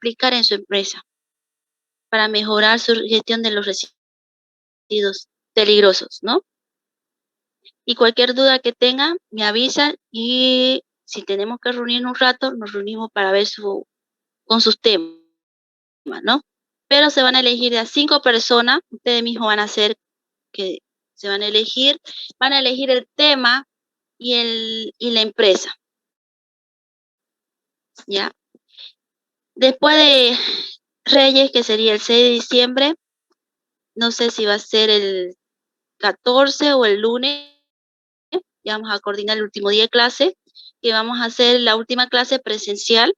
aplicar en su empresa para mejorar su gestión de los residuos peligrosos, ¿no? Y cualquier duda que tengan, me avisan y si tenemos que reunirnos un rato, nos reunimos para ver con sus temas, ¿no? Pero se van a elegir de a 5 personas, ustedes mismos van a hacer que se van a elegir el tema y la empresa, ¿ya? Después de Reyes, que sería el 6 de diciembre, no sé si va a ser el 14 o el lunes, ya vamos a coordinar el último día de clase, que vamos a hacer la última clase presencial,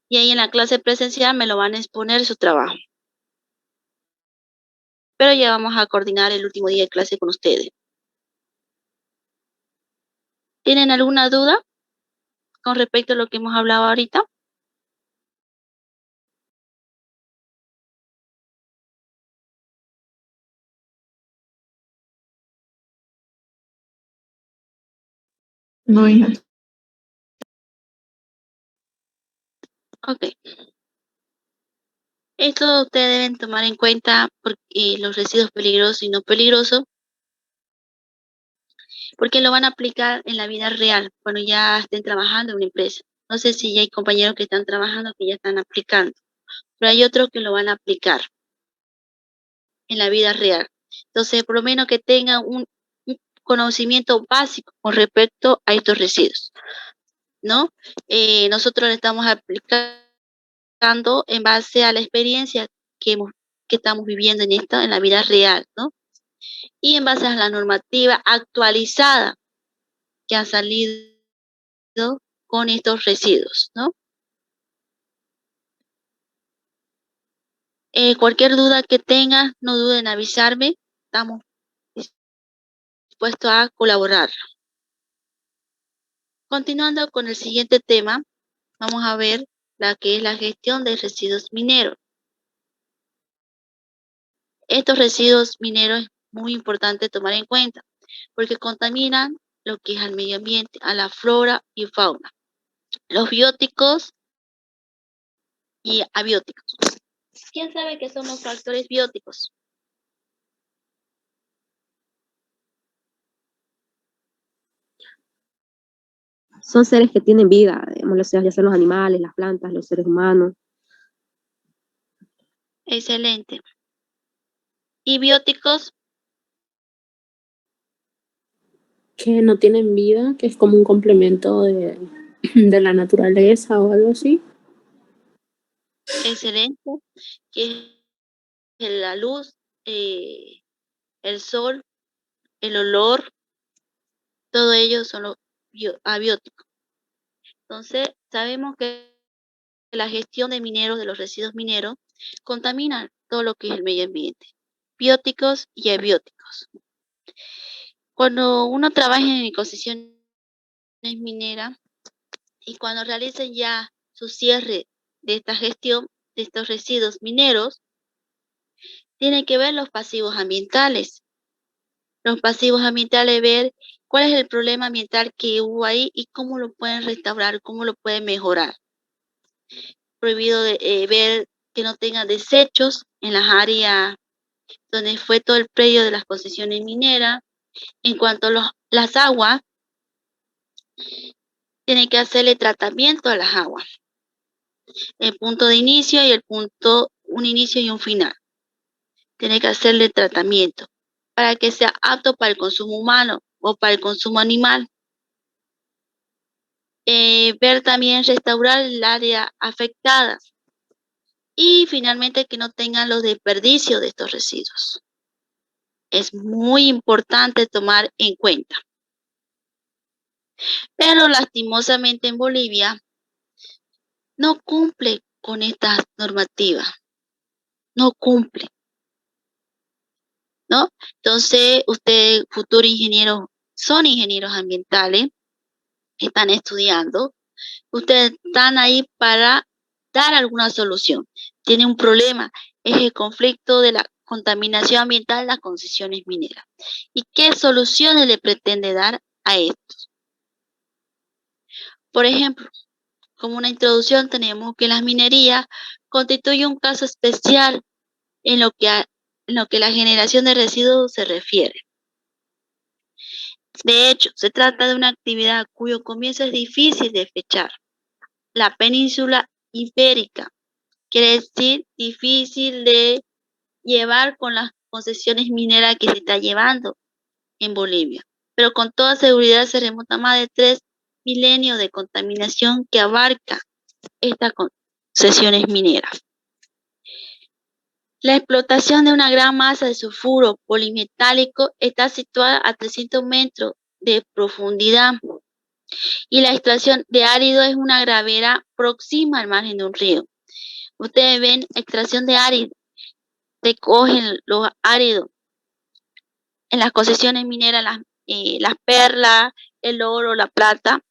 y ahí en la clase presencial me lo van a exponer su trabajo. Pero ya vamos a coordinar el último día de clase con ustedes. ¿Tienen alguna duda con respecto a lo que hemos hablado ahorita? No, hija. Ok. Esto ustedes deben tomar en cuenta porque los residuos peligrosos y no peligrosos, porque lo van a aplicar en la vida real cuando ya estén trabajando en una empresa. No sé si ya hay compañeros que están trabajando que ya están aplicando, pero hay otros que lo van a aplicar en la vida real. Entonces, por lo menos que tengan un conocimiento básico con respecto a estos residuos, ¿no? Nosotros le estamos aplicando en base a la experiencia que estamos viviendo en la vida real, ¿no? Y en base a la normativa actualizada que ha salido con estos residuos, ¿no? Cualquier duda que tengan, no duden en avisarme. Estamos dispuestos a colaborar. Continuando con el siguiente tema, vamos a ver la que es la gestión de residuos mineros. Estos residuos mineros es muy importante tomar en cuenta porque contaminan lo que es al medio ambiente, a la flora y fauna, los bióticos y abióticos. ¿Quién sabe qué son los factores bióticos? Son seres que tienen vida, digamos, ya sean los animales, las plantas, los seres humanos. Excelente. ¿Y bióticos? Que no tienen vida, que es como un complemento de la naturaleza o algo así. Excelente. Que es la luz, el sol, el olor, todo ello son los abióticos. Entonces, sabemos que la gestión de mineros, de los residuos mineros, contamina todo lo que es el medio ambiente, bióticos y abióticos. Cuando uno trabaja en ecosistemas mineras y cuando realicen ya su cierre de esta gestión de estos residuos mineros, tienen que ver los pasivos ambientales. Los pasivos ambientales, ver cuál es el problema ambiental que hubo ahí y cómo lo pueden restaurar, cómo lo pueden mejorar. Prohibido ver que no tengan desechos en las áreas donde fue todo el predio de las concesiones mineras. En cuanto a las aguas, tienen que hacerle tratamiento a las aguas. El punto de inicio y un inicio y un final. Tiene que hacerle tratamiento para que sea apto para el consumo humano o para el consumo animal. Ver también restaurar el área afectada y finalmente que no tengan los desperdicios de estos residuos. Es muy importante tomar en cuenta. Pero lastimosamente en Bolivia no cumple con estas normativas, no cumple, ¿no? Entonces, ustedes, futuros ingenieros, son ingenieros ambientales, están estudiando, ustedes están ahí para dar alguna solución. Tiene un problema, es el conflicto de la contaminación ambiental en las concesiones mineras. ¿Y qué soluciones le pretende dar a esto? Por ejemplo, como una introducción, tenemos que las minerías constituyen un caso especial en lo que la generación de residuos se refiere. De hecho, se trata de una actividad cuyo comienzo es difícil de fechar. La península ibérica quiere decir difícil de llevar con las concesiones mineras que se está llevando en Bolivia, pero con toda seguridad se remonta a más de 3 milenios de contaminación que abarca estas concesiones mineras. La explotación de una gran masa de sulfuro polimetálico está situada a 300 metros de profundidad y la extracción de árido es una gravera próxima al margen de un río. Ustedes ven extracción de árido, recogen los áridos en las concesiones mineras, las perlas, el oro, la plata,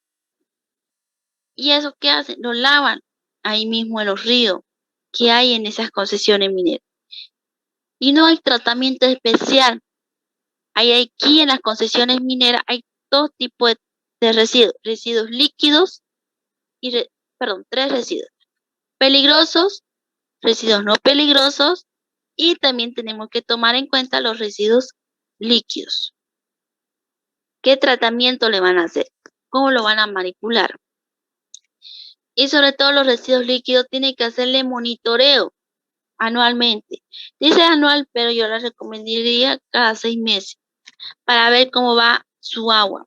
y eso ¿qué hacen? Lo lavan ahí mismo en los ríos que hay en esas concesiones mineras. Y no hay tratamiento especial. Aquí en las concesiones mineras hay dos tipos de residuos. Residuos líquidos y, tres residuos. Peligrosos, residuos no peligrosos, y también tenemos que tomar en cuenta los residuos líquidos. ¿Qué tratamiento le van a hacer? ¿Cómo lo van a manipular? Y sobre todo los residuos líquidos tienen que hacerle monitoreo anualmente. Dice anual, pero yo les recomendaría cada 6 meses para ver cómo va su agua,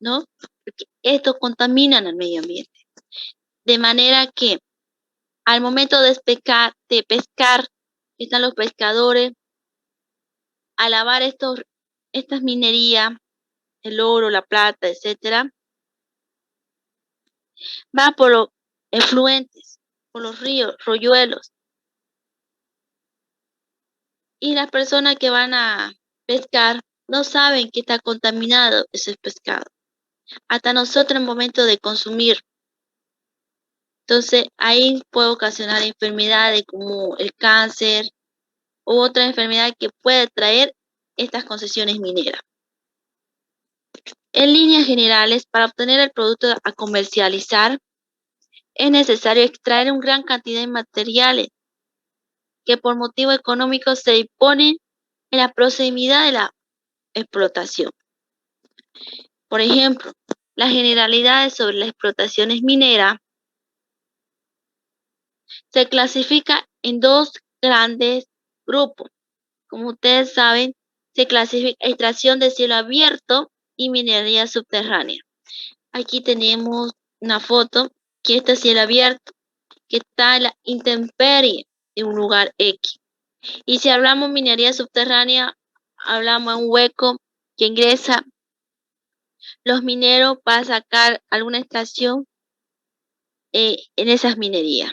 ¿no? Porque estos contaminan el medio ambiente. De manera que al momento de pescar, están los pescadores a lavar estas minerías, el oro, la plata, etcétera, va por los efluentes, por los ríos, royuelos. Y las personas que van a pescar no saben que está contaminado ese pescado. Hasta nosotros en el momento de consumir. Entonces, ahí puede ocasionar enfermedades como el cáncer u otra enfermedad que puede traer estas concesiones mineras. En líneas generales, para obtener el producto a comercializar, es necesario extraer una gran cantidad de materiales que por motivo económico se disponen en la proximidad de la explotación. Por ejemplo, las generalidades sobre las explotaciones mineras se clasifica en dos grandes grupos. Como ustedes saben, se clasifica extracción de cielo abierto y minería subterránea. Aquí tenemos una foto que este cielo abierto, que está en la intemperie de un lugar X. Y si hablamos minería subterránea, hablamos de un hueco que ingresa los mineros para sacar alguna extracción en esas minerías.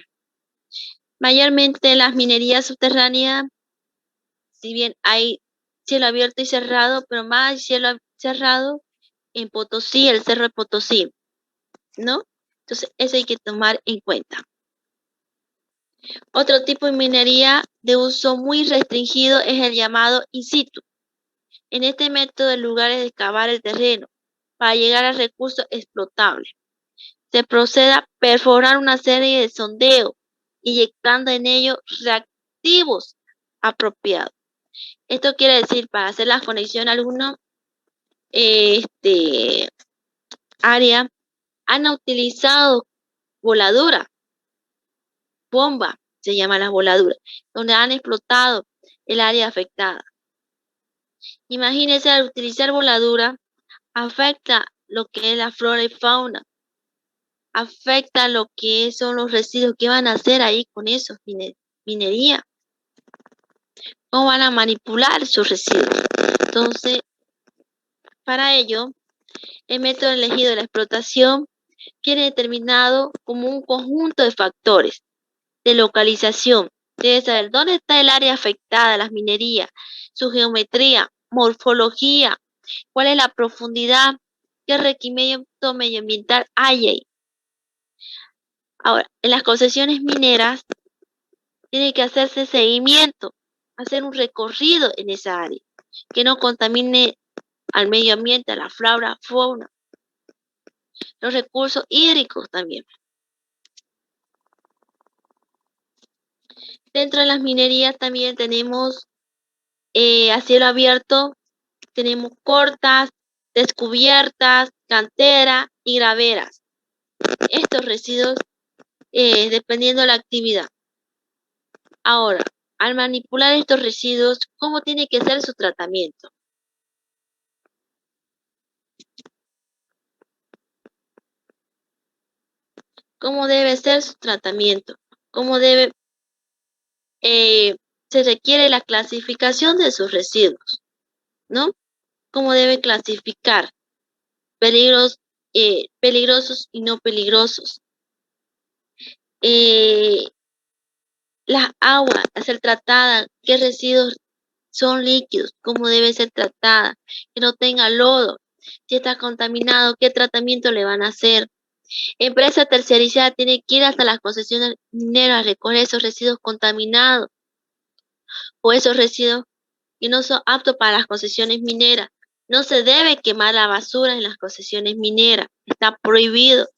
Mayormente las minerías subterráneas, si bien hay cielo abierto y cerrado, pero más hay cielo cerrado en Potosí, el Cerro de Potosí, ¿no? Entonces, eso hay que tomar en cuenta. Otro tipo de minería de uso muy restringido es el llamado in situ. En este método, el lugar es de excavar el terreno para llegar a recursos explotables. Se procede a perforar una serie de sondeos, inyectando en ellos reactivos apropiados. Esto quiere decir, para hacer la conexión a alguna área, han utilizado voladura, bomba, se llama las voladuras, donde han explotado el área afectada. Imagínense, al utilizar voladura, afecta lo que es la flora y fauna, afecta lo que son los residuos que van a hacer ahí con esos minería. ¿Cómo van a manipular esos residuos? Entonces, para ello, el método elegido de la explotación viene determinado como un conjunto de factores de localización. Debe saber dónde está el área afectada, las minerías, su geometría, morfología, cuál es la profundidad, qué requerimiento medioambiental hay ahí. Ahora, en las concesiones mineras, tiene que hacerse seguimiento, hacer un recorrido en esa área, que no contamine al medio ambiente, a la flora, fauna, los recursos hídricos también. Dentro de las minerías también tenemos a cielo abierto, tenemos cortas, descubiertas, cantera y graveras. Estos residuos, dependiendo de la actividad. Ahora, al manipular estos residuos, ¿cómo tiene que ser su tratamiento? ¿Cómo debe ser su tratamiento? ¿Cómo debe, se requiere la clasificación de sus residuos, ¿no? ¿Cómo debe clasificar peligrosos y no peligrosos? Las aguas a ser tratadas, qué residuos son líquidos, cómo debe ser tratada, que no tenga lodo, si está contaminado, qué tratamiento le van a hacer. Empresa terciarizada tiene que ir hasta las concesiones mineras a recoger esos residuos contaminados o esos residuos que no son aptos para las concesiones mineras. No se debe quemar la basura en las concesiones mineras, está prohibido.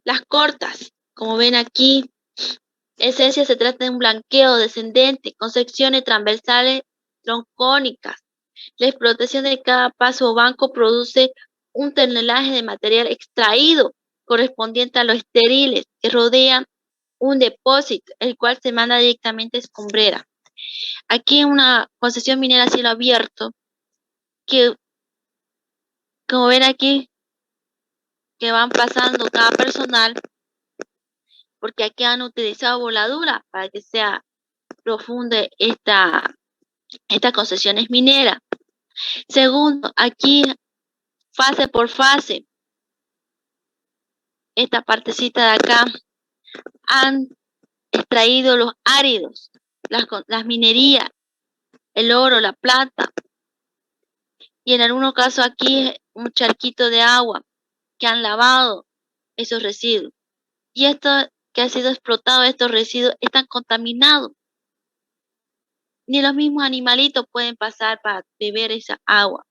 Las cortas, como ven aquí, esencia se trata de un blanqueo descendente con secciones transversales troncónicas. La explotación de cada paso o banco produce un tonelaje de material extraído correspondiente a los estériles que rodean un depósito, el cual se manda directamente a escombrera. Aquí en una concesión minera a cielo abierto, que como ven aquí, que van pasando cada personal, porque aquí han utilizado voladura para que sea profunda esta concesión es minera. Segundo, aquí fase por fase, esta partecita de acá, han extraído los áridos, las minerías, el oro, la plata, y en algunos casos aquí un charquito de agua que han lavado esos residuos. Y esto que ha sido explotado, estos residuos, están contaminados. Ni los mismos animalitos pueden pasar para beber esa agua.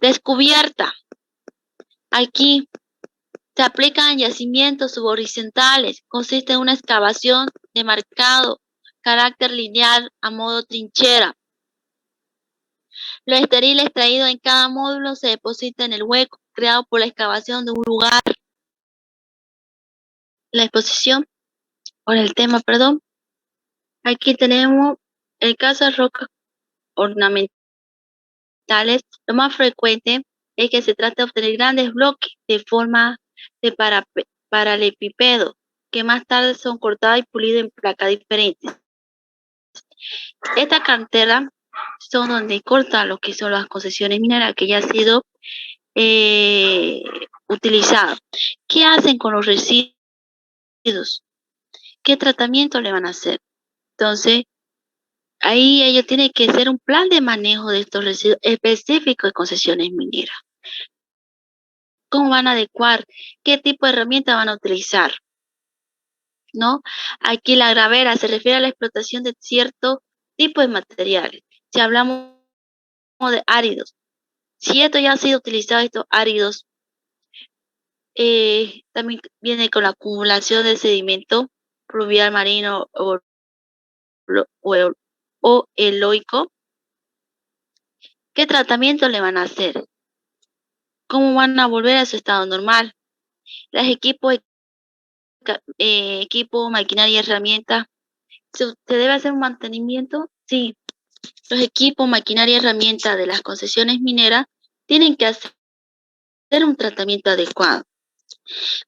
Descubierta. Aquí se aplican yacimientos subhorizontales. Consiste en una excavación de marcado carácter lineal a modo trinchera. Lo estéril extraído en cada módulo se deposita en el hueco creado por la excavación de un lugar. La exposición, por el tema, perdón. Aquí tenemos el caso de rocas ornamentales. Lo más frecuente es que se trata de obtener grandes bloques de forma de paralelepípedo, que más tarde son cortados y pulidos en placas diferentes. Esta cantera son donde cortan lo que son las concesiones mineras que ya ha sido utilizado. ¿Qué hacen con los residuos? ¿Qué tratamiento le van a hacer? Entonces, ahí ellos tienen que hacer un plan de manejo de estos residuos específicos de concesiones mineras. ¿Cómo van a adecuar? ¿Qué tipo de herramienta van a utilizar? ¿No? Aquí la gravera se refiere a la explotación de cierto tipo de materiales. Si hablamos de áridos, si esto ya ha sido utilizado, estos áridos, también viene con la acumulación de sedimento pluvial marino o eloico. ¿Qué tratamiento le van a hacer? ¿Cómo van a volver a su estado normal? Los equipos, maquinaria y herramientas, ¿se debe hacer un mantenimiento? Sí. Los equipos, maquinaria y herramientas de las concesiones mineras tienen que hacer un tratamiento adecuado.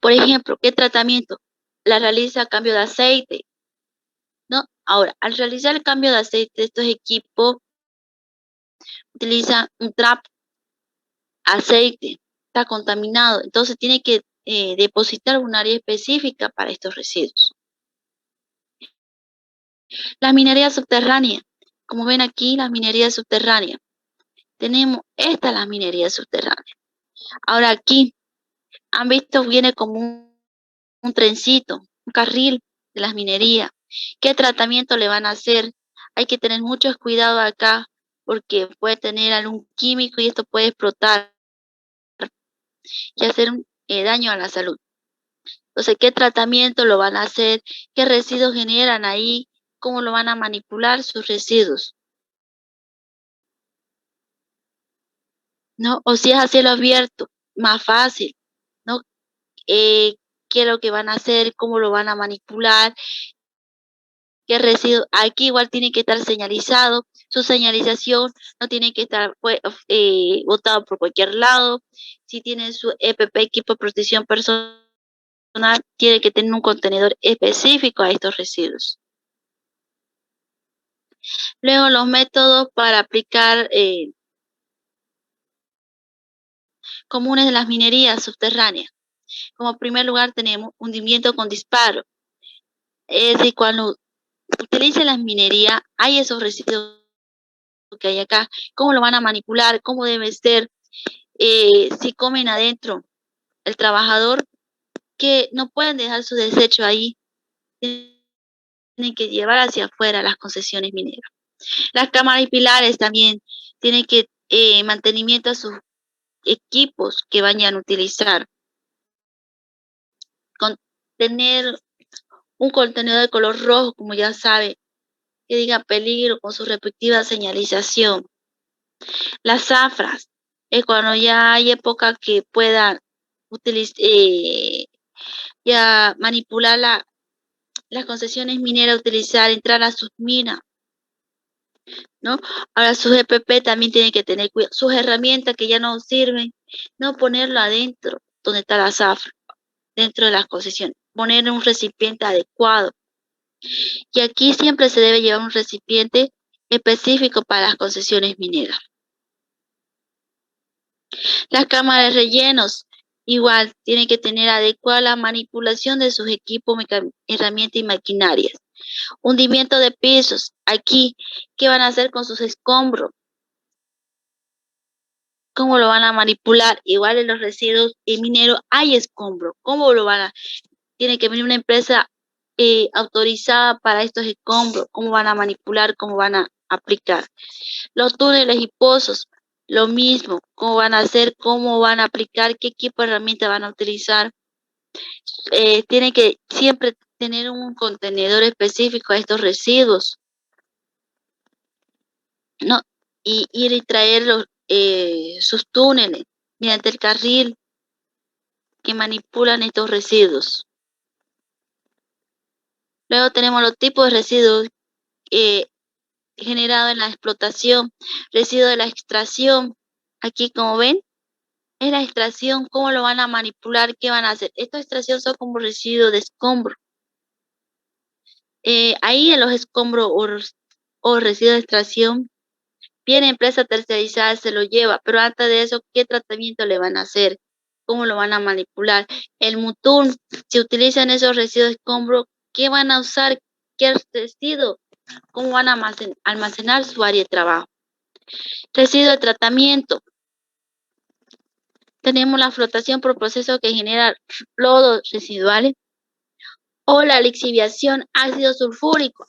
Por ejemplo, ¿qué tratamiento? La realiza cambio de aceite, ¿no? Ahora, al realizar el cambio de aceite, estos equipos utilizan un trap, aceite, está contaminado, entonces tiene que depositar un área específica para estos residuos. La minería subterránea, como ven aquí, la minería subterránea. Tenemos esta la minería subterránea. Ahora aquí, han visto, viene como un trencito, un carril de las minerías. ¿Qué tratamiento le van a hacer? Hay que tener mucho cuidado acá porque puede tener algún químico y esto puede explotar. y hacer daño a la salud. Entonces, ¿qué tratamiento lo van a hacer? ¿Qué residuos generan ahí? ¿Cómo lo van a manipular sus residuos? ¿No? O si es a cielo abierto, más fácil, ¿no? ¿Qué es lo que van a hacer? ¿Cómo lo van a manipular? ¿Qué residuos? Aquí igual tiene que estar señalizado. Su señalización no tiene que estar botado por cualquier lado. Si tiene su EPP, equipo de protección personal, tiene que tener un contenedor específico a estos residuos. Luego los métodos para aplicar comunes de las minerías subterráneas. Como primer lugar tenemos hundimiento con disparo. Es decir, cuando utilicen las minerías, hay esos residuos que hay acá. ¿Cómo lo van a manipular? ¿Cómo debe ser? Si comen adentro el trabajador, que no pueden dejar su desecho ahí. Tienen que llevar hacia afuera las concesiones mineras. Las cámaras y pilares también tienen que mantenimiento a sus equipos que vayan a utilizar. Tener un contenedor de color rojo, como ya sabe, que diga peligro con su respectiva señalización. Las zafras, es cuando ya hay época que puedan ya manipular las concesiones mineras, entrar a sus minas, ¿no? Ahora sus EPP también tienen que tener cuidado, sus herramientas que ya no sirven, no ponerlo adentro, donde está la zafra, dentro de las concesiones, poner un recipiente adecuado. Y aquí siempre se debe llevar un recipiente específico para las concesiones mineras. Las cámaras de rellenos, igual, tienen que tener adecuada la manipulación de sus equipos, herramientas y maquinarias. Hundimiento de pisos, aquí, ¿qué van a hacer con sus escombros? ¿Cómo lo van a manipular? Igual en los residuos mineros hay escombros. ¿Cómo lo van a...? Tiene que venir una empresa autorizada para estos escombros. ¿Cómo van a manipular? ¿Cómo van a aplicar? Los túneles y pozos, lo mismo. ¿Cómo van a hacer? ¿Cómo van a aplicar? ¿Qué equipo de herramientas van a utilizar? Tiene que siempre tener un contenedor específico a estos residuos, ¿no? Y ir y traer sus túneles mediante el carril que manipulan estos residuos. Luego tenemos los tipos de residuos generados en la explotación, residuos de la extracción. Aquí, como ven, es la extracción, cómo lo van a manipular, qué van a hacer. Esta extracción son como residuos de escombro. Ahí en los escombros o residuos de extracción, viene empresa tercerizada, se lo lleva, pero antes de eso, ¿qué tratamiento le van a hacer? ¿Cómo lo van a manipular? El Mutum, si utilizan esos residuos de escombro, ¿qué van a usar? ¿Qué residuo? ¿Cómo van a almacenar su área de trabajo? Residuo de tratamiento. Tenemos la flotación por proceso que genera lodos residuales o la lixiviación ácido sulfúrico.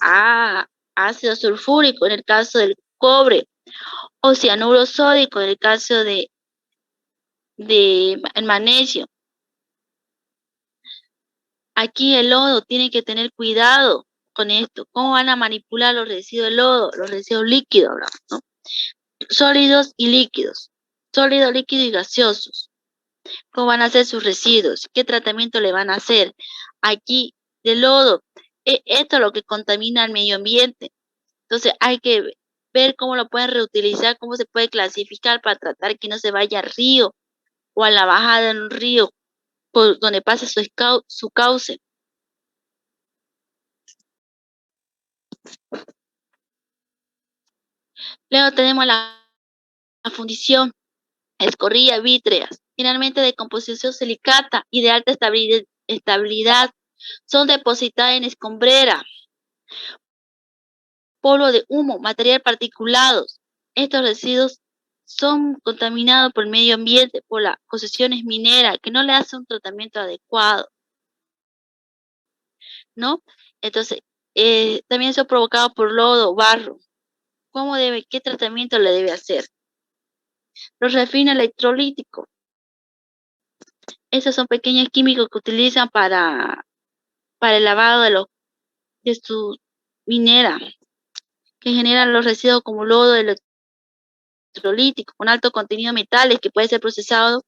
Ácido sulfúrico en el caso del cobre o cianuro sódico en el caso de el magnesio. Aquí el lodo tiene que tener cuidado con esto. ¿Cómo van a manipular los residuos de lodo? Los residuos líquidos, ¿no? Sólidos y líquidos. Sólidos, líquidos y gaseosos. ¿Cómo van a hacer sus residuos? ¿Qué tratamiento le van a hacer? Aquí, de lodo. Esto es lo que contamina el medio ambiente. Entonces hay que ver cómo lo pueden reutilizar, cómo se puede clasificar para tratar que no se vaya al río o a la bajada en un río por donde pasa su cauce. Luego tenemos la fundición, escorrilla vítreas, generalmente de composición silicata y de alta estabilidad, son depositadas en escombrera, polvo de humo, material particulados. Estos residuos son contaminados por el medio ambiente, por las concesiones mineras, que no le hacen un tratamiento adecuado, ¿no? Entonces, también son provocados por lodo, barro. ¿Qué tratamiento le debe hacer? Los refines electrolíticos. Esos son pequeños químicos que utilizan para el lavado de su minera, que generan los residuos como lodo electrolítico con alto contenido de metales que puede ser procesado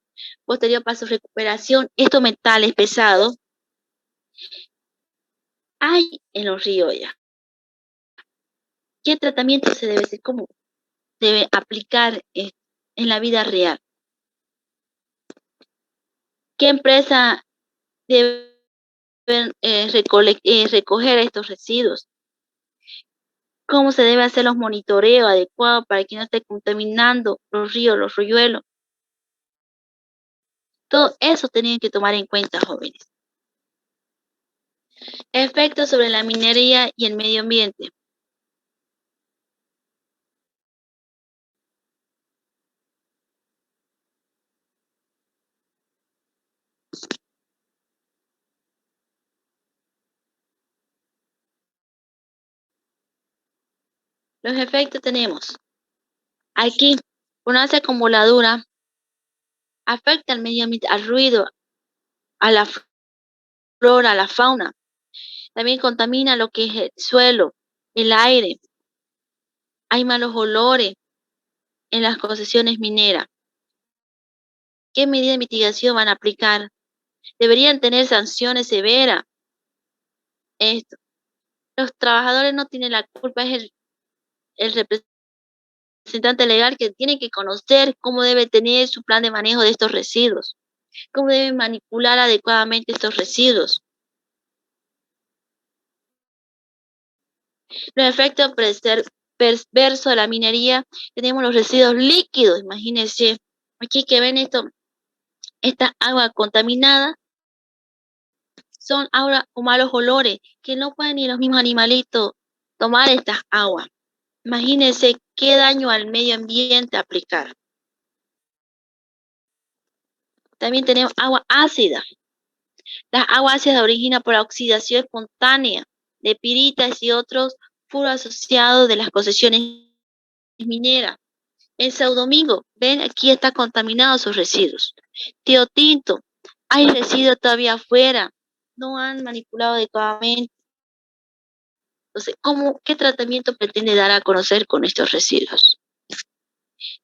posterior para su recuperación. Estos metales pesados hay en los ríos ya. ¿Qué tratamiento se debe hacer? ¿Cómo debe aplicar en la vida real? ¿Qué empresa debe recoger estos residuos? ¿Cómo se debe hacer los monitoreos adecuados para que no esté contaminando los ríos, los riuelos? Todo eso tienen que tomar en cuenta, jóvenes. Efectos sobre la minería y el medio ambiente. Los efectos tenemos aquí, una acumuladora afecta al medio ambiente, al ruido, a la flora, a la fauna. También contamina lo que es el suelo, el aire. Hay malos olores en las concesiones mineras. ¿Qué medida de mitigación van a aplicar? Deberían tener sanciones severas. Esto. Los trabajadores no tienen la culpa, es el representante legal que tiene que conocer cómo debe tener su plan de manejo de estos residuos, cómo debe manipular adecuadamente estos residuos. Los efectos perversos de la minería, tenemos los residuos líquidos, imagínense, aquí que ven esto, esta agua contaminada, son agua con malos olores, que no pueden ni los mismos animalitos tomar estas aguas. Imagínense qué daño al medio ambiente aplicar. También tenemos agua ácida. Las aguas ácidas se originan por la oxidación espontánea de piritas y otros furos asociados de las concesiones mineras. En Sao Domingo, ven, aquí está contaminado sus residuos. Tío Tinto, hay residuos todavía afuera, no han manipulado adecuadamente. Entonces, qué tratamiento pretende dar a conocer con estos residuos?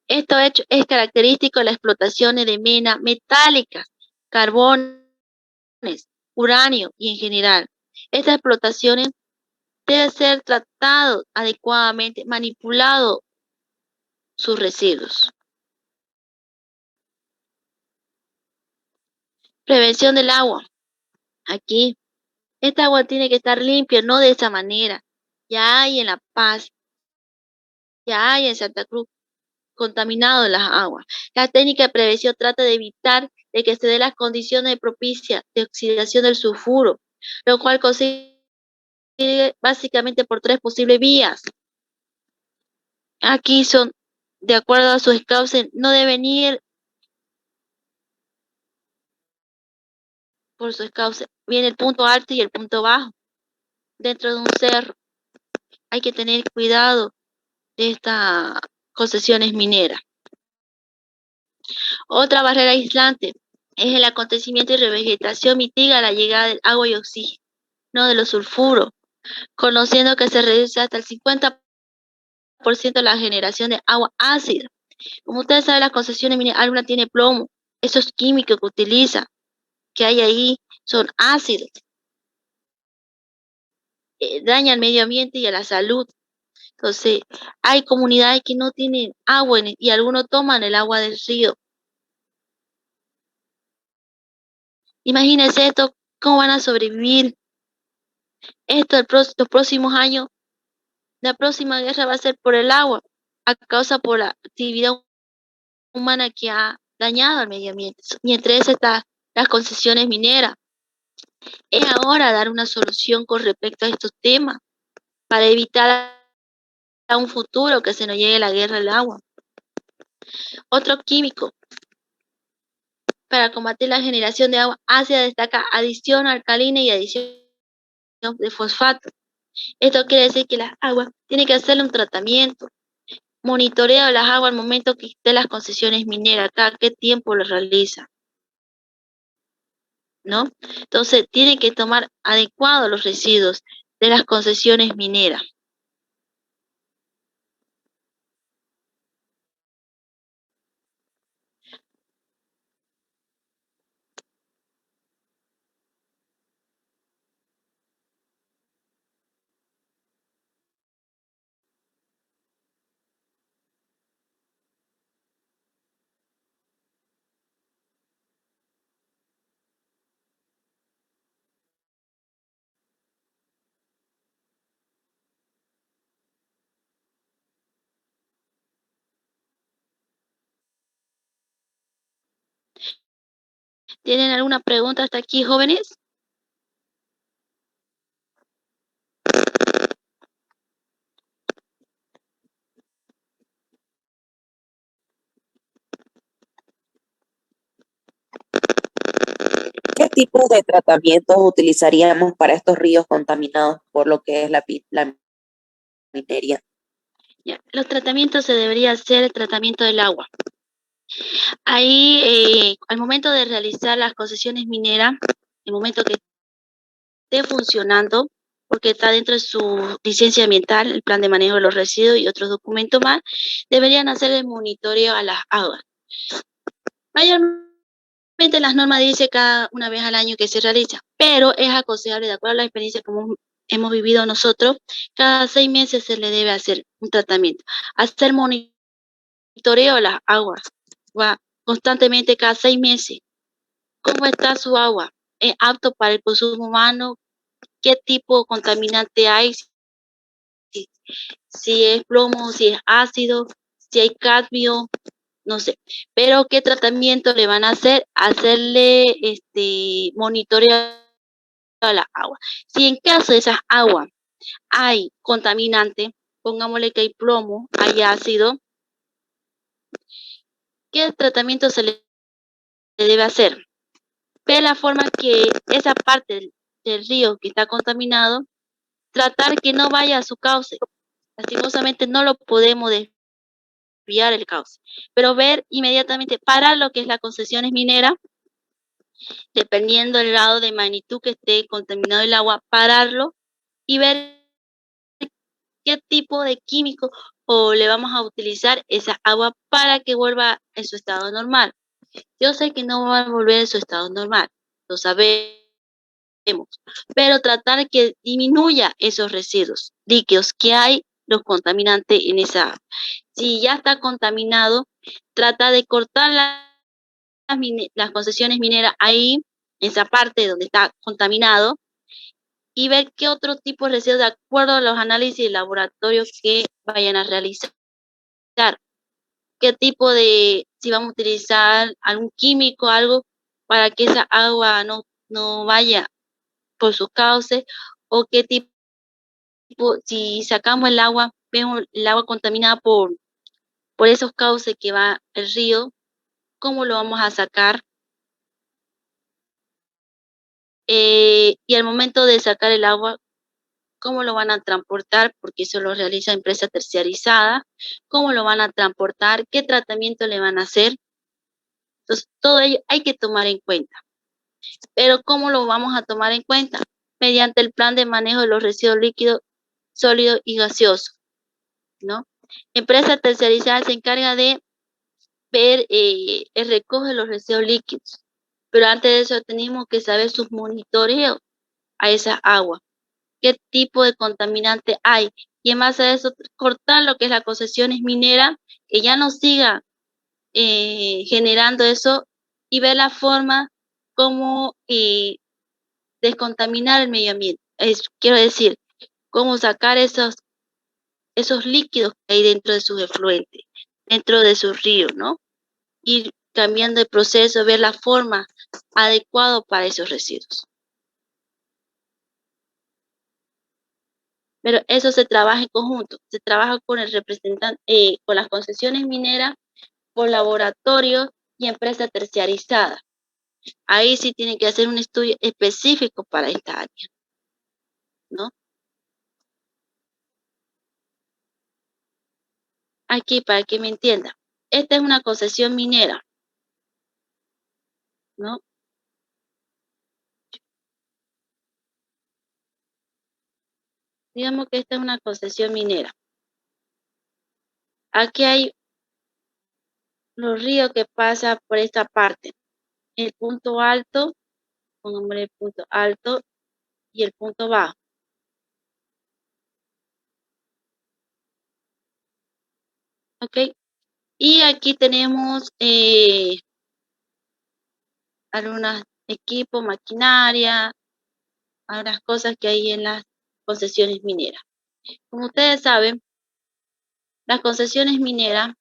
Esto hecho es característico de la explotación de minas metálicas, carbones, uranio y en general. Estas explotaciones deben ser tratados adecuadamente, manipulados sus residuos. Prevención del agua. Aquí, esta agua tiene que estar limpia, no de esa manera. Ya hay en La Paz, ya hay en Santa Cruz contaminado las aguas. La técnica de prevención trata de evitar de que se den las condiciones propicias de oxidación del sulfuro, lo cual consigue básicamente por tres posibles vías. Aquí son, de acuerdo a sus cauces, no deben ir por sus cauces. Viene el punto alto y el punto bajo. Dentro de un cerro hay que tener cuidado de estas concesiones mineras. Otra barrera aislante es el acontecimiento y revegetación mitiga la llegada del agua y oxígeno, no de los sulfuros, conociendo que se reduce hasta el 50% la generación de agua ácida. Como ustedes saben, las concesiones mineras, alguna tiene plomo, esos químicos que utiliza, que hay ahí, son ácidos, dañan al medio ambiente y a la salud. Entonces, hay comunidades que no tienen agua y algunos toman el agua del río. Imagínense esto, cómo van a sobrevivir. Los próximos años, la próxima guerra va a ser por el agua, a causa por la actividad humana que ha dañado al medio ambiente. Y entre esas están las concesiones mineras. Es ahora dar una solución con respecto a estos temas para evitar a un futuro que se nos llegue la guerra del agua. Otro químico para combatir la generación de agua ácida destaca adición alcalina y adición de fosfato. Esto quiere decir que las aguas tienen que hacerle un tratamiento, monitoreo de las aguas al momento que estén las concesiones mineras, cada qué tiempo lo realiza. ¿no? Entonces, tienen que tomar adecuados los residuos de las concesiones mineras. ¿Tienen alguna pregunta hasta aquí, jóvenes? ¿Qué tipo de tratamientos utilizaríamos para estos ríos contaminados por lo que es la minería? Ya, los tratamientos se debería hacer el tratamiento del agua. Ahí, al momento de realizar las concesiones mineras, el momento que esté funcionando, porque está dentro de su licencia ambiental, el plan de manejo de los residuos y otros documentos más, deberían hacer el monitoreo a las aguas. Mayormente las normas dice cada una vez al año que se realiza, pero es aconsejable, de acuerdo a la experiencia como hemos vivido nosotros, cada 6 meses se le debe hacer un tratamiento. Hacer monitoreo a las aguas, va constantemente cada 6 meses. ¿Cómo está su agua? ¿Es apto para el consumo humano? ¿Qué tipo de contaminante hay? Si es plomo, si es ácido, si hay cadmio, no sé. Pero ¿qué tratamiento le van a hacer? Hacerle monitoreo a la agua. Si en caso de esas aguas hay contaminante, pongámosle que hay plomo, hay ácido, ¿qué tratamiento se le debe hacer? Ver la forma que esa parte del río que está contaminado, tratar que no vaya a su cauce. Lastimosamente no lo podemos desviar el cauce, pero ver inmediatamente, parar lo que es las concesiones mineras, dependiendo del grado de magnitud que esté contaminado el agua, pararlo y ver qué tipo de químico o le vamos a utilizar esa agua para que vuelva en su estado normal. Yo sé que no va a volver en su estado normal, lo sabemos, pero tratar que disminuya esos residuos líquidos que hay, los contaminantes en esa agua. Si ya está contaminado, trata de cortar las concesiones mineras ahí, esa parte donde está contaminado, y ver qué otro tipo de residuos, de acuerdo a los análisis de laboratorio que vayan a realizar. Qué tipo de, si vamos a utilizar algún químico, algo, para que esa agua no vaya por sus cauces, o qué tipo, si sacamos el agua, vemos el agua contaminada por esos cauces que va el río, ¿cómo lo vamos a sacar? Y al momento de sacar el agua, ¿cómo lo van a transportar? Porque eso lo realiza empresa terciarizada. ¿Cómo lo van a transportar? ¿Qué tratamiento le van a hacer? Entonces, todo ello hay que tomar en cuenta. Pero ¿cómo lo vamos a tomar en cuenta? Mediante el plan de manejo de los residuos líquidos, sólidos y gaseosos, ¿no? Empresa terciarizada se encarga de ver el recoge de los residuos líquidos. Pero antes de eso tenemos que saber sus monitoreos a esa agua. Qué tipo de contaminante hay. Y en base a eso, cortar lo que es las concesiones mineras, que ya no siga generando eso, y ver la forma como descontaminar el medio ambiente. Quiero decir, cómo sacar esos líquidos que hay dentro de sus efluentes, dentro de sus ríos, ¿no? Ir cambiando el proceso, ver la forma adecuada para esos residuos. Pero eso se trabaja en conjunto, se trabaja con el representante, con las concesiones mineras, con laboratorios y empresas terciarizadas. Ahí sí tienen que hacer un estudio específico para esta área, ¿no? Aquí, para que me entiendan, esta es una concesión minera, ¿no? Digamos que esta es una concesión minera. Aquí hay los ríos que pasan por esta parte. El punto alto, pongámosle el punto alto y el punto bajo. ¿Ok? Y aquí tenemos algunos equipos, maquinaria, algunas cosas que hay en las concesiones mineras. Como ustedes saben, las concesiones mineras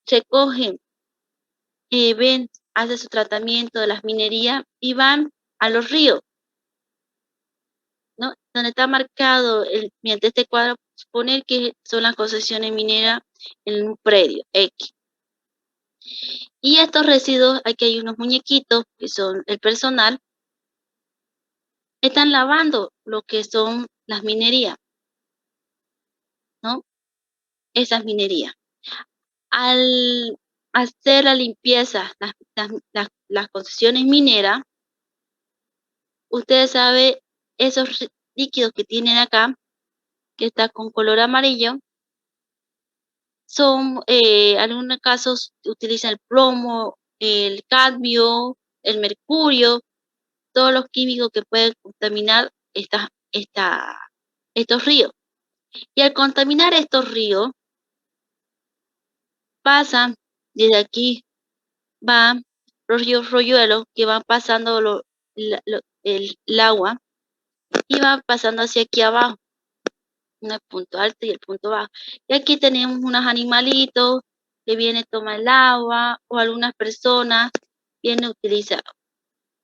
se cogen, hacen su tratamiento de las minerías y van a los ríos, ¿no? Donde está marcado, mediante este cuadro, suponer que son las concesiones mineras en un predio X. Y estos residuos, aquí hay unos muñequitos que son el personal, están lavando lo que son las minerías, ¿no? Esas minerías. Al hacer la limpieza, las concesiones mineras, ustedes saben, esos líquidos que tienen acá, que está con color amarillo, son, en algunos casos utilizan el plomo, el cadmio, el mercurio, todos los químicos que pueden contaminar estos ríos. Y al contaminar estos ríos, pasan desde aquí, van los ríos rolluelos que van pasando el agua y van pasando hacia aquí abajo, el punto alto y el punto bajo. Y aquí tenemos unos animalitos que vienen a tomar el agua o algunas personas vienen a utilizar.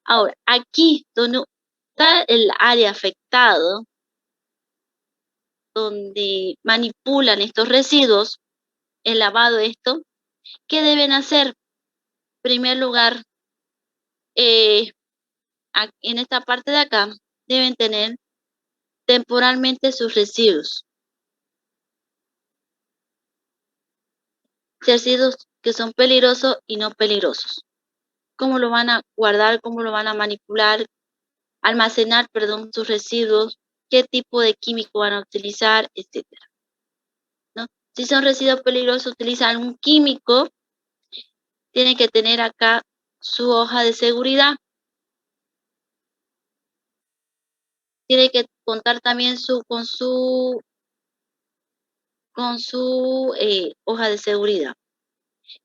Ahora, aquí donde está el área afectado, donde manipulan estos residuos, el lavado de esto, ¿qué deben hacer? En primer lugar, en esta parte de acá, deben tener temporalmente sus residuos. Residuos que son peligrosos y no peligrosos. ¿Cómo lo van a guardar? ¿Cómo lo van a manipular? Almacenar, perdón, sus residuos. ¿Qué tipo de químico van a utilizar? Etcétera, ¿no? Si son residuos peligrosos, utilizan algún químico, tienen que tener acá su hoja de seguridad. Tiene que contar también con su hoja de seguridad.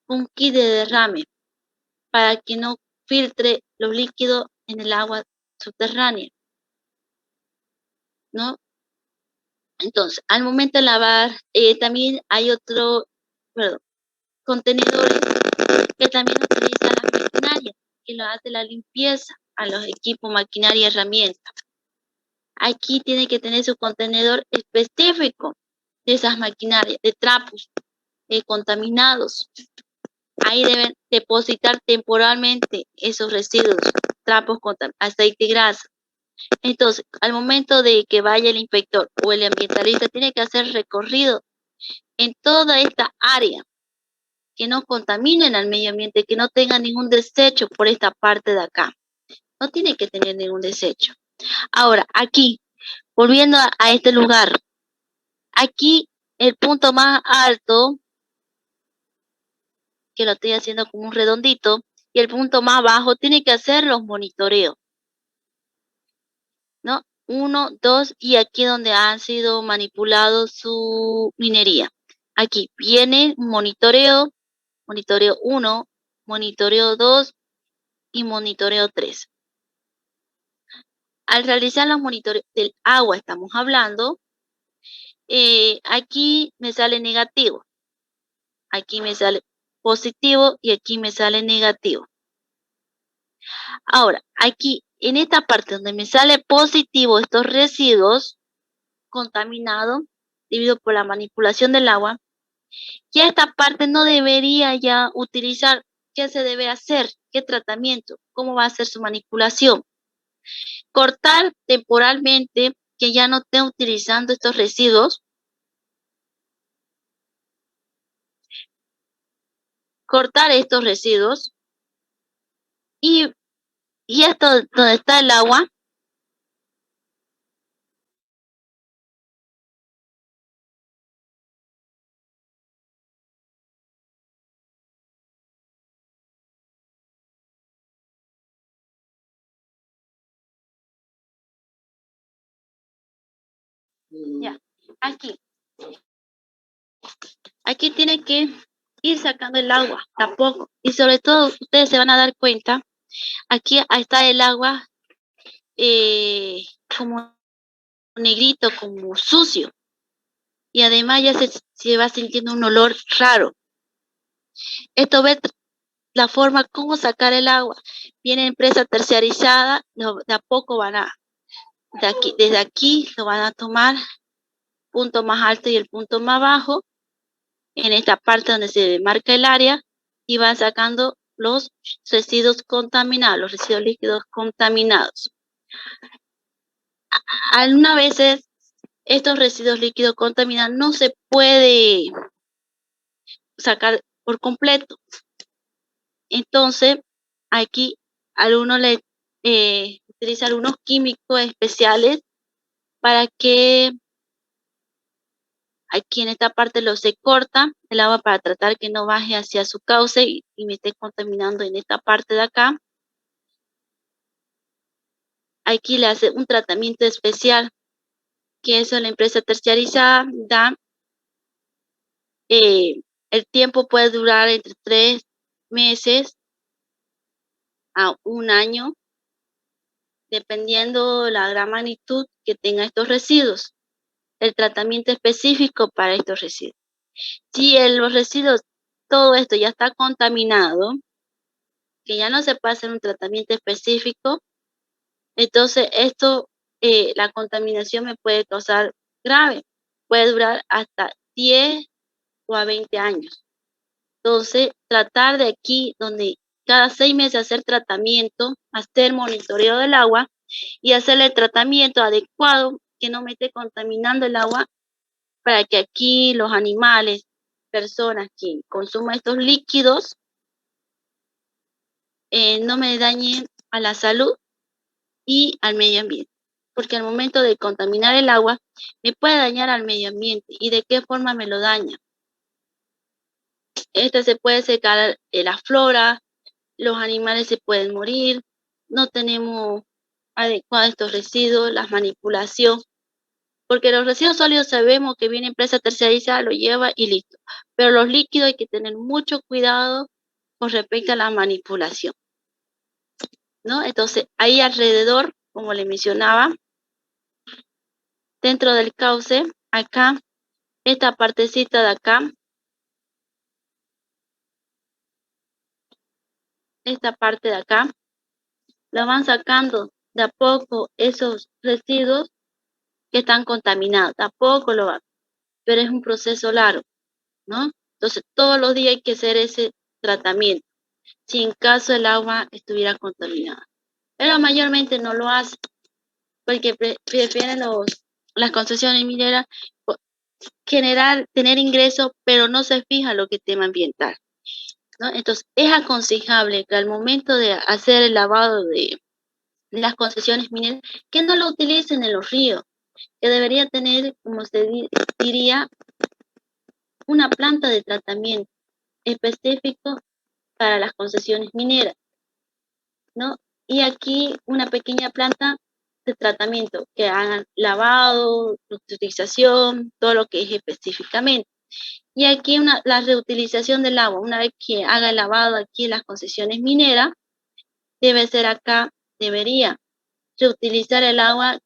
Un kit de derrame para que no filtre los líquidos en el agua subterránea, ¿no? Entonces, al momento de lavar, también hay contenedores que también utilizan las maquinarias, que lo hace la limpieza a los equipos, maquinaria y herramientas. Aquí tiene que tener su contenedor específico de esas maquinarias, de trapos contaminados. Ahí deben depositar temporalmente esos residuos, trapos con aceite y grasa. Entonces, al momento de que vaya el inspector o el ambientalista, tiene que hacer recorrido en toda esta área, que no contaminen al medio ambiente, que no tenga ningún desecho por esta parte de acá. No tiene que tener ningún desecho. Ahora, aquí, volviendo a este lugar, aquí el punto más alto, que lo estoy haciendo como un redondito, y el punto más bajo tiene que hacer los monitoreos, ¿no? 1, 2, y aquí donde han sido manipulados su minería. Aquí viene monitoreo 1, monitoreo 2 y monitoreo 3. Al realizar los monitoreos del agua, estamos hablando, aquí me sale negativo, aquí me sale positivo y aquí me sale negativo. Ahora, aquí en esta parte donde me sale positivo estos residuos contaminados debido por la manipulación del agua, ya esta parte no debería ya utilizar. ¿Qué se debe hacer? ¿Qué tratamiento? ¿Cómo va a ser su manipulación? Cortar temporalmente, que ya no esté utilizando estos residuos. Cortar estos residuos. Y esto donde está el agua, Ya, aquí tiene que ir sacando el agua, tampoco. Y sobre todo, ustedes se van a dar cuenta, aquí está el agua como negrito, como sucio. Y además ya se va sintiendo un olor raro. Esto ve la forma cómo sacar el agua. Viene empresa terciarizada, de a poco desde aquí lo van a tomar, punto más alto y el punto más bajo, en esta parte donde se marca el área, y van sacando los residuos contaminados, los residuos líquidos contaminados. Algunas veces estos residuos líquidos contaminados no se puede sacar por completo. Entonces, aquí uno le utiliza algunos químicos especiales para que aquí en esta parte se corta el agua para tratar que no baje hacia su cauce y me esté contaminando en esta parte de acá. Aquí le hace un tratamiento especial, que eso la empresa terciarizada da. El tiempo puede durar entre 3 meses a 1 año, dependiendo la gran magnitud que tenga estos residuos, el tratamiento específico para estos residuos. Si los residuos, todo esto ya está contaminado, que ya no se puede hacer un tratamiento específico, entonces esto, la contaminación me puede causar grave, puede durar hasta 10 o a 20 años. Entonces, tratar de aquí, donde cada 6 meses hacer tratamiento, hacer monitoreo del agua y hacerle el tratamiento adecuado que no me esté contaminando el agua, para que aquí los animales, personas que consuman estos líquidos, no me dañen a la salud y al medio ambiente. Porque al momento de contaminar el agua, me puede dañar al medio ambiente. ¿Y de qué forma me lo daña? Se puede secar la flora, los animales se pueden morir, no tenemos adecuados estos residuos, la manipulación, porque los residuos sólidos sabemos que viene empresa terciarizada, lo lleva y listo, pero los líquidos hay que tener mucho cuidado con respecto a la manipulación, ¿no? Entonces, ahí alrededor, como le mencionaba, dentro del cauce, acá, esta partecita de acá, esta parte de acá, lo van sacando de a poco esos residuos que están contaminados, tampoco lo van, pero es un proceso largo, ¿no? Entonces, todos los días hay que hacer ese tratamiento, si en caso el agua estuviera contaminada. Pero mayormente no lo hacen, porque prefieren las concesiones mineras tener ingresos, pero no se fija lo que es tema ambiental, ¿no? Entonces, es aconsejable que al momento de hacer el lavado de las concesiones mineras, que no lo utilicen en los ríos, que debería tener, como se diría, una planta de tratamiento específico para las concesiones mineras, ¿no? Y aquí una pequeña planta de tratamiento que hagan lavado, reutilización, todo lo que es específicamente. Y aquí la reutilización del agua, una vez que haga el lavado aquí en las concesiones mineras, debería reutilizar el agua,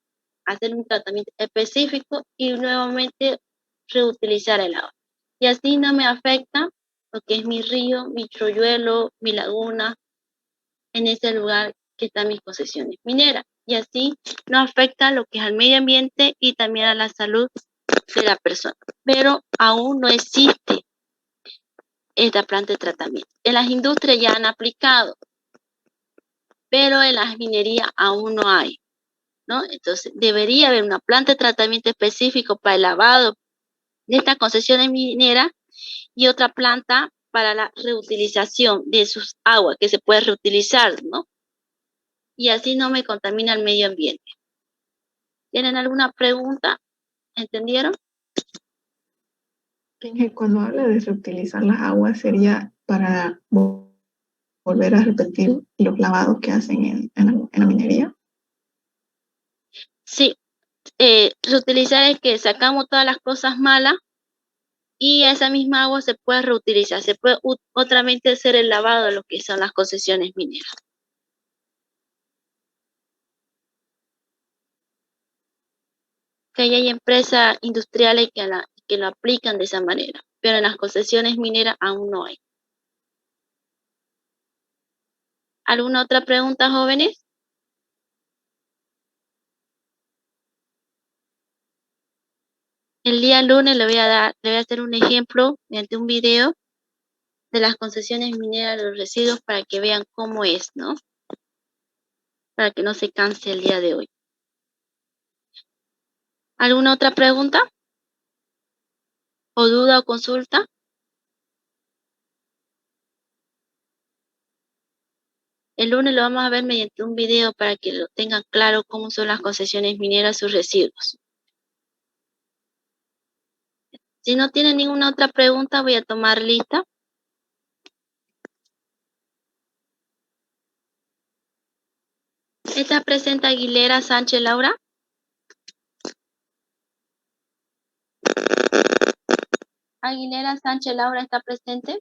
hacer un tratamiento específico y nuevamente reutilizar el agua. Y así no me afecta lo que es mi río, mi trolluelo, mi laguna, en ese lugar que están mis concesiones mineras. Y así no afecta lo que es al medio ambiente y también a la salud de la persona. Pero aún no existe esta planta de tratamiento. En las industrias ya han aplicado, pero en las minerías aún no hay, ¿no? Entonces, debería haber una planta de tratamiento específico para el lavado de estas concesiones mineras y otra planta para la reutilización de sus aguas, que se puede reutilizar, ¿no? Y así no me contamina el medio ambiente. ¿Tienen alguna pregunta? ¿Entendieron? Cuando habla de reutilizar las aguas, sería para volver a repetir los lavados que hacen en la minería. Sí, reutilizar es que sacamos todas las cosas malas y esa misma agua se puede reutilizar, se puede otra vez hacer el lavado de lo que son las concesiones mineras. Que hay empresas industriales que lo aplican de esa manera, pero en las concesiones mineras aún no hay. ¿Alguna otra pregunta, jóvenes? El día lunes le voy a hacer un ejemplo mediante un video de las concesiones mineras de los residuos para que vean cómo es, ¿no? Para que no se canse el día de hoy. ¿Alguna otra pregunta? ¿O duda o consulta? El lunes lo vamos a ver mediante un video para que lo tengan claro cómo son las concesiones mineras, sus residuos. Si no tienen ninguna otra pregunta, voy a tomar lista. ¿Está presente Aguilera Sánchez Laura? Aguilera Sánchez Laura está presente.